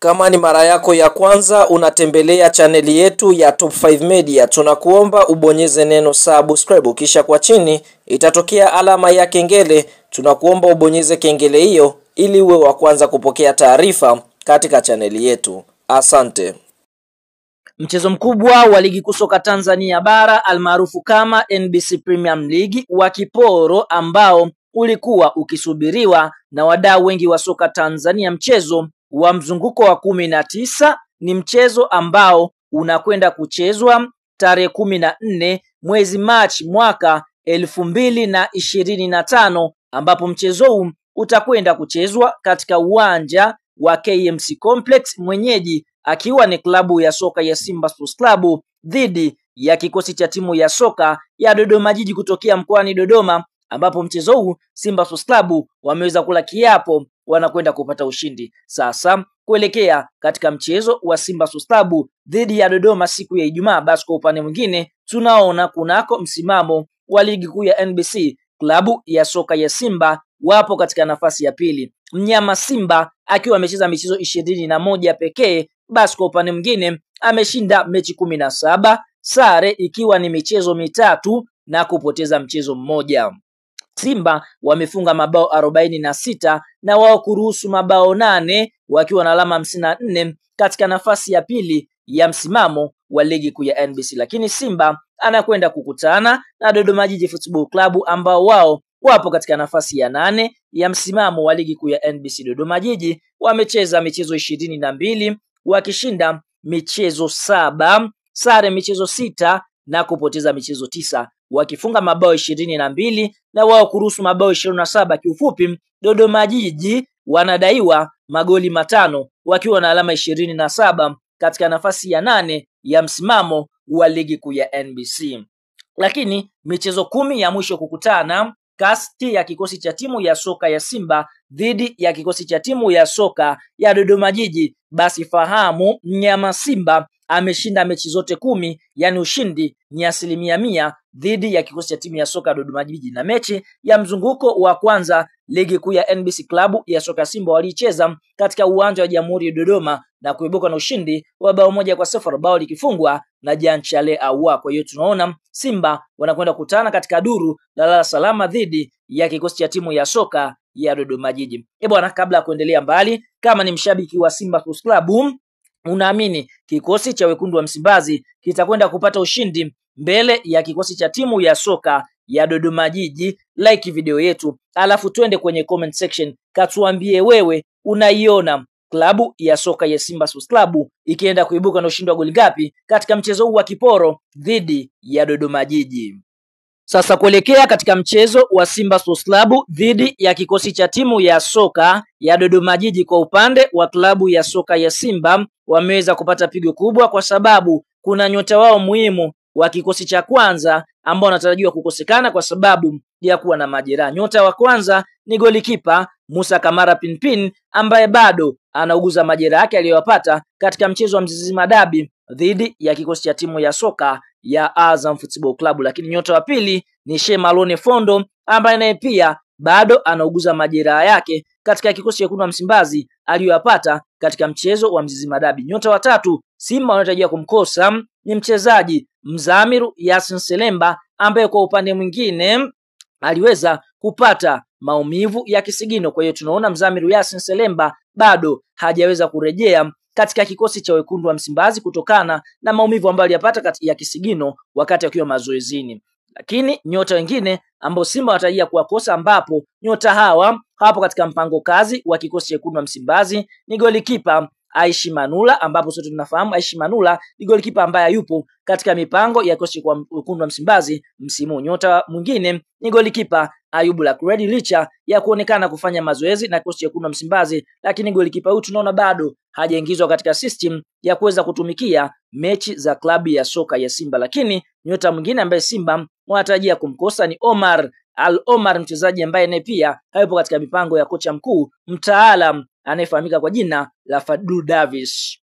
Kama ni mara yako ya kwanza unatembelea chaneli yetu ya Top 5 Media, tunakuomba ubonyeze neno subscribe, kisha kwa chini itatokea alama ya kengele. Tunakuomba ubonyeze kengele hiyo ili uwe wa kwanza kupokea taarifa katika chaneli yetu. Asante. Mchezo mkubwa wa ligi kuu soka Tanzania bara almaarufu kama NBC Premier League wa kiporo ambao ulikuwa ukisubiriwa na wadau wengi wa soka Tanzania, mchezo wa mzunguko wa 19 ni mchezo ambao unakwenda kuchezwa tarehe 14 mwezi Machi mwaka 2025, ambapo mchezo huu utakwenda kuchezwa katika uwanja wa KMC Complex, mwenyeji akiwa ni klabu ya soka ya Simba Sports Club dhidi ya kikosi cha timu ya soka ya Dodoma Jiji kutokea mkoani Dodoma, ambapo mchezo huu Simba Sports Club wameweza kula kiapo wanakwenda kupata ushindi. Sasa kuelekea katika mchezo wa Simba Sports Club dhidi ya Dodoma siku ya Ijumaa, basi kwa upande mwingine tunaona kunako msimamo wa ligi kuu ya NBC, klabu ya soka ya Simba wapo katika nafasi ya pili, mnyama Simba akiwa amecheza michezo 21 pekee. Basi kwa upande mwingine ameshinda mechi 17, sare ikiwa ni michezo mitatu na kupoteza mchezo mmoja. Simba wamefunga mabao 46 na wao kuruhusu mabao 8 wakiwa na alama 54 katika nafasi ya pili ya msimamo wa ligi kuu ya NBC. Lakini Simba anakwenda kukutana na Dodoma Jiji Football Club ambao wao wapo katika nafasi ya 8 ya msimamo wa ligi kuu ya NBC. Dodoma Jiji wamecheza michezo 22 wakishinda michezo 7, sare michezo 6 na kupoteza michezo 9, wakifunga mabao 22 na wao kuruhusu mabao 27. Kiufupi, Dodoma Jiji wanadaiwa magoli 5 wakiwa na alama 27 katika nafasi ya 8 ya msimamo wa ligi kuu ya NBC. Lakini michezo 10 ya mwisho kukutana kati ya kikosi cha timu ya soka ya Simba dhidi ya kikosi cha timu ya soka ya Dodoma Jiji, basi fahamu mnyama Simba ameshinda mechi zote 10, yani ushindi ni 100% dhidi ya kikosi cha timu ya soka Dodoma Jiji. Na mechi ya mzunguko wa kwanza ligi kuu ya NBC klabu ya soka Simba walicheza katika uwanja wa Jamhuri ya Dodoma na kuibuka na ushindi wa bao 1-0, bao likifungwa na Jean Charles Ahoua. Kwa hiyo tunaona Simba wanakwenda kukutana katika duru la salama dhidi ya kikosi cha timu ya soka ya Dodoma Jiji. Bwana, kabla ya kuendelea mbali, kama ni mshabiki wa Simba Sports Club unaamini kikosi cha wekundu wa Msimbazi kitakwenda kupata ushindi mbele ya kikosi cha timu ya soka ya Dodoma Jiji, like video yetu, alafu twende kwenye comment section katuambie wewe unaiona klabu ya soka ya Simba Sports Club ikienda kuibuka na ushindi wa goli ngapi katika mchezo huu wa kiporo dhidi ya Dodoma Jiji. Sasa kuelekea katika mchezo wa Simba Sports Club dhidi ya kikosi cha timu ya soka ya Dodoma Jiji, kwa upande wa klabu ya soka ya Simba wameweza kupata pigo kubwa kwa sababu kuna nyota wao muhimu wa kikosi cha kwanza ambao wanatarajiwa kukosekana kwa sababu ya kuwa na majeraha. Nyota wa kwanza ni golikipa Musa Kamara Pinpin ambaye bado anauguza majeraha yake aliyopata katika mchezo wa Mzizima Dabi dhidi ya kikosi cha timu ya soka ya Azam Football Club. Lakini nyota wa pili ni Shemalone Fondo ambaye naye pia bado anauguza majeraha yake katika kikosi cha wekundu wa Msimbazi aliyopata katika mchezo wa Mzizima Dabi. Nyota wa tatu Simba wanatarajia kumkosa ni mchezaji Mzamiru Yasin Selemba ambaye kwa upande mwingine aliweza kupata maumivu ya kisigino. Kwa hiyo tunaona Mzamiru Yasin Selemba bado hajaweza kurejea katika kikosi cha wekundu wa Msimbazi kutokana na maumivu ambayo aliyapata ya kisigino wakati akiwa mazoezini. Lakini nyota wengine ambao Simba wanatarajia kuwakosa, ambapo nyota hawa hapo katika mpango kazi wa kikosi cha wekundu wa Msimbazi ni golikipa Aishi Manula, ambapo sote tunafahamu Aishi Manula ni golikipa ambaye yupo katika mipango ya kikosi cha wekundu wa Msimbazi msimu. Nyota mwingine ni golikipa Ayubu Lakuredi, licha ya kuonekana kufanya mazoezi na kikosi cha wekundu wa Msimbazi, lakini golikipa huyu tunaona bado hajaingizwa katika system ya kuweza kutumikia mechi za klabu ya soka ya Simba. Lakini nyota mwingine ambaye Simba wanatarajia kumkosa ni Omar Al-Omar, mchezaji ambaye naye pia hayupo katika mipango ya kocha mkuu mtaalam anayefahamika kwa jina la Fadlu Davis.